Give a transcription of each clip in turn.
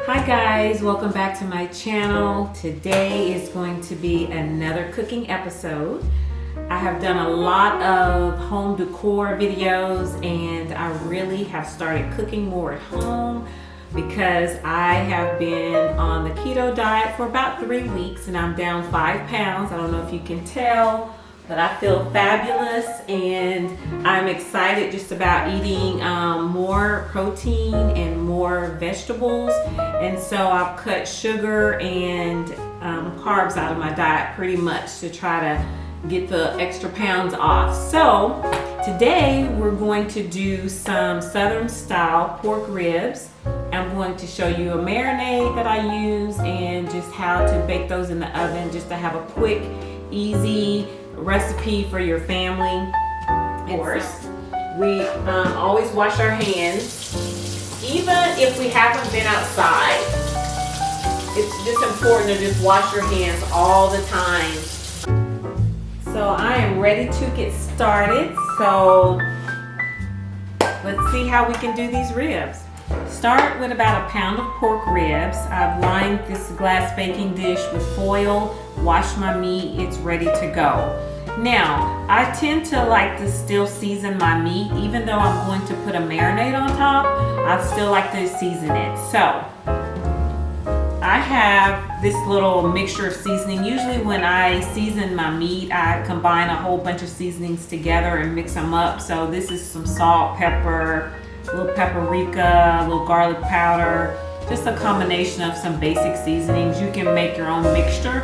Hi guys, welcome back to my channel. Today is going to be another cooking episode. I have done a lot of home decor videos and I really have started cooking more at home because I have been on the keto diet for about 3 weeks and I'm down 5 pounds. I don't know if you can tell, but I feel fabulous and I'm excited just about eating more protein and more vegetables. And so I've cut sugar and carbs out of my diet pretty much to try to get the extra pounds off. So today we're going to do some Southern style pork ribs. I'm going to show you a marinade that I use and just how to bake those in the oven just to have a quick, easy recipe for your family. Of course, we always wash our hands, even if we haven't been outside. It's just important to just wash your hands all the time. So I am ready to get started. So let's see how we can do these ribs. Start with about 1 pound of pork ribs. I've lined this glass baking dish with foil, washed my meat, it's ready to go. Now, I tend to like to still season my meat, even though I'm going to put a marinade on top, I still like to season it. So, I have this little mixture of seasoning. Usually when I season my meat, I combine a whole bunch of seasonings together and mix them up. So this is some salt, pepper, a little paprika, a little garlic powder, just a combination of some basic seasonings. You can make your own mixture,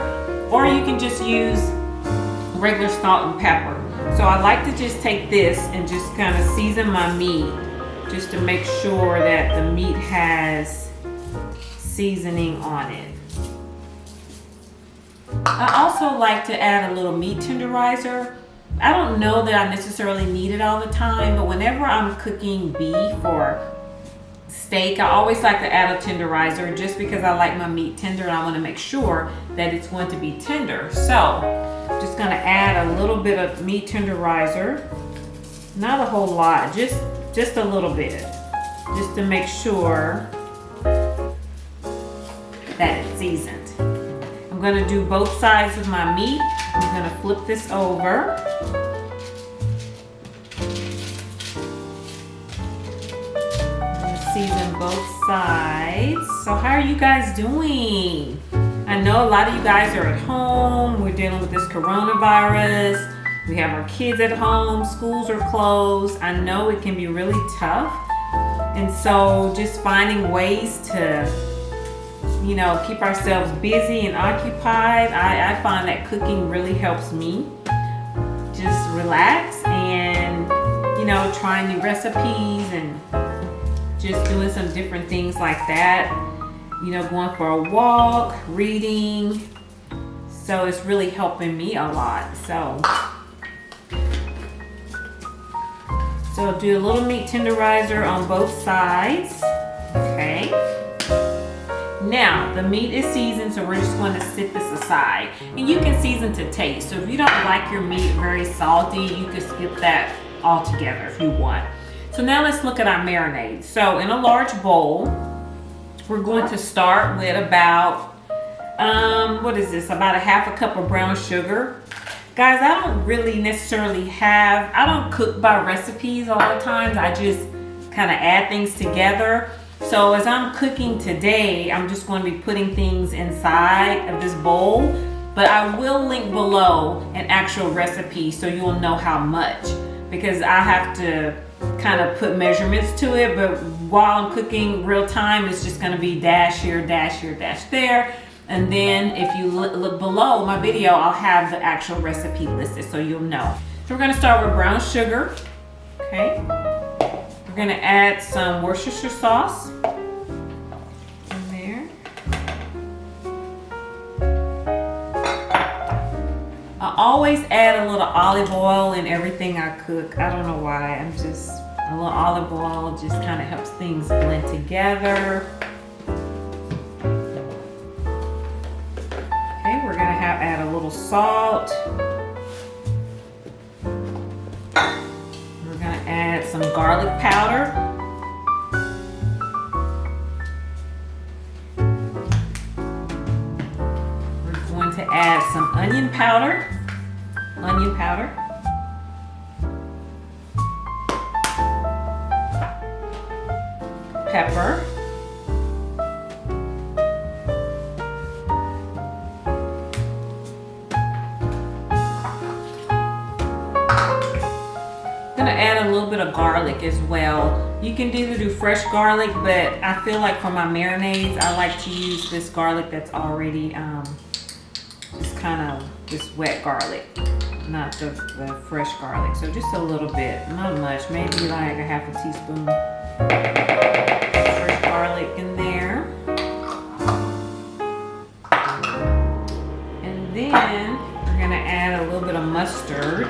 or you can just use regular salt and pepper. So I like to just take this and just kind of season my meat just to make sure that the meat has seasoning on it. I also like to add a little meat tenderizer. I don't know that I necessarily need it all the time, but whenever I'm cooking beef or steak, I always like to add a tenderizer just because I like my meat tender and I want to make sure that it's going to be tender. So I'm just going to add a little bit of meat tenderizer, not a whole lot, just a little bit, just to make sure that it's seasoned. I'm going to do both sides of my meat. I'm going to flip this over. Season both sides. So how are you guys doing? I know a lot of you guys are at home. We're dealing with this coronavirus. We have our kids at home. Schools are closed. I know it can be really tough. And so just finding ways to, you know, keep ourselves busy and occupied. I find that cooking really helps me just relax and, you know, trying new recipes and just doing some different things like that, you know, going for a walk, reading. So it's really helping me a lot. So do a little meat tenderizer on both sides. Okay. Now the meat is seasoned, so we're just going to sit this aside. And you can season to taste. So if you don't like your meat very salty, you can skip that altogether if you want. So now let's look at our marinade. So in a large bowl, we're going to start with about, what is this? About 1/2 cup of brown sugar. Guys, I don't really necessarily I don't cook by recipes all the time. I just kind of add things together. So as I'm cooking today, I'm just going to be putting things inside of this bowl, but I will link below an actual recipe so you'll know how much, because I have to kind of put measurements to it, but while I'm cooking real time, it's just going to be dash here, dash here, dash there. And then if you look below my video, I'll have the actual recipe listed so you'll know. So we're going to start with brown sugar. Okay. We're going to add some Worcester sauce in there. I always add a little olive oil in everything I cook. I don't know why. A little olive oil just kind of helps things blend together. Okay, we're going to add a little salt. We're going to add some garlic powder. going to add some onion powder. Pepper. I'm gonna add a little bit of garlic as well. You can either do fresh garlic, but I feel like for my marinades, I like to use this garlic that's already just kind of this wet garlic, not the fresh garlic. So just a little bit, not much, maybe like a half a teaspoon fresh garlic in there. And then we're gonna add a little bit of mustard.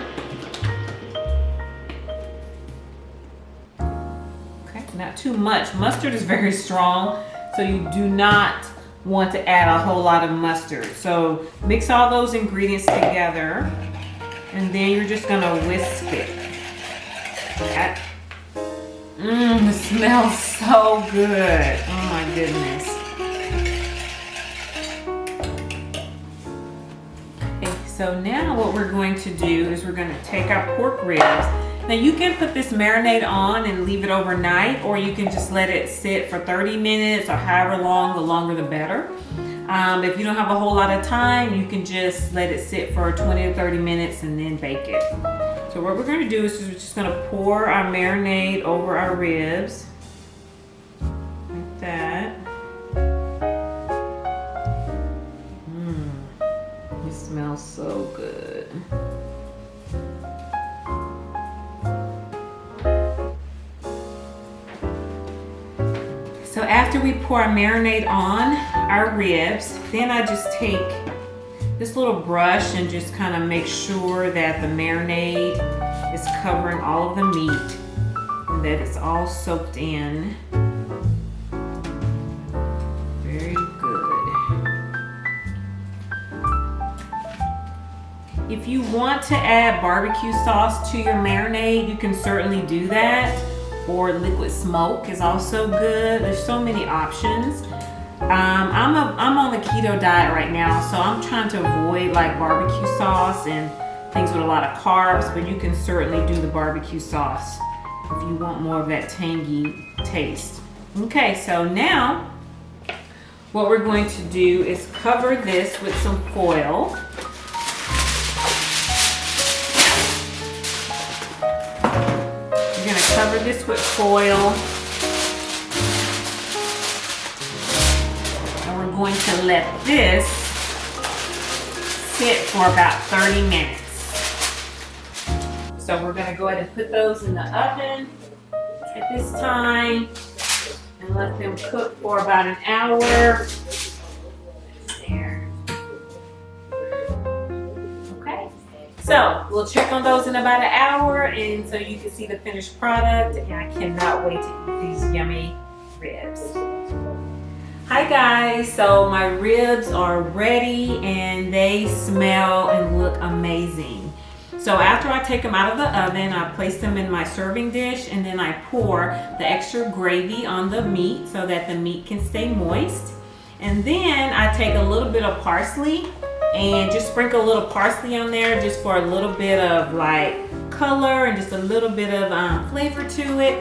Okay, not too much. Mustard is very strong, so you do not want to add a whole lot of mustard. So mix all those ingredients together, and then you're just gonna whisk it. It smells so good. Oh my goodness. Okay, so now what we're going to do is we're gonna take our pork ribs. Now you can put this marinade on and leave it overnight, or you can just let it sit for 30 minutes or however long, the longer the better. If you don't have a whole lot of time, you can just let it sit for 20 to 30 minutes and then bake it. So what we're gonna do is we're just gonna pour our marinade over our ribs, like that. It smells so good. So after we pour our marinade on our ribs, then I just take this little brush and just kind of make sure that the marinade is covering all of the meat and that it's all soaked in. Very good. If you want to add barbecue sauce to your marinade, you can certainly do that. Or liquid smoke is also good. There's so many options. I'm on the keto diet right now, so I'm trying to avoid like barbecue sauce and things with a lot of carbs, but you can certainly do the barbecue sauce if you want more of that tangy taste. Okay, so now what we're going to do is cover this with some foil. We're going to cover this with foil. We're going to let this sit for about 30 minutes. So we're going to go ahead and put those in the oven at this time and let them cook for about an hour. There. Okay. So we'll check on those in about an hour, and so you can see the finished product, and I cannot wait to eat these yummy ribs. Hi guys, so my ribs are ready and they smell and look amazing. So after I take them out of the oven, I place them in my serving dish, and then I pour the extra gravy on the meat so that the meat can stay moist. And then I take a little bit of parsley and just sprinkle a little parsley on there just for a little bit of like color and just a little bit of flavor to it.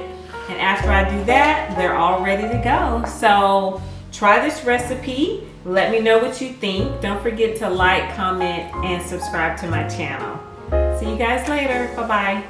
And after I do that, they're all ready to go. So try this recipe. Let me know what you think. Don't forget to like, comment, and subscribe to my channel. See you guys later. Bye-bye.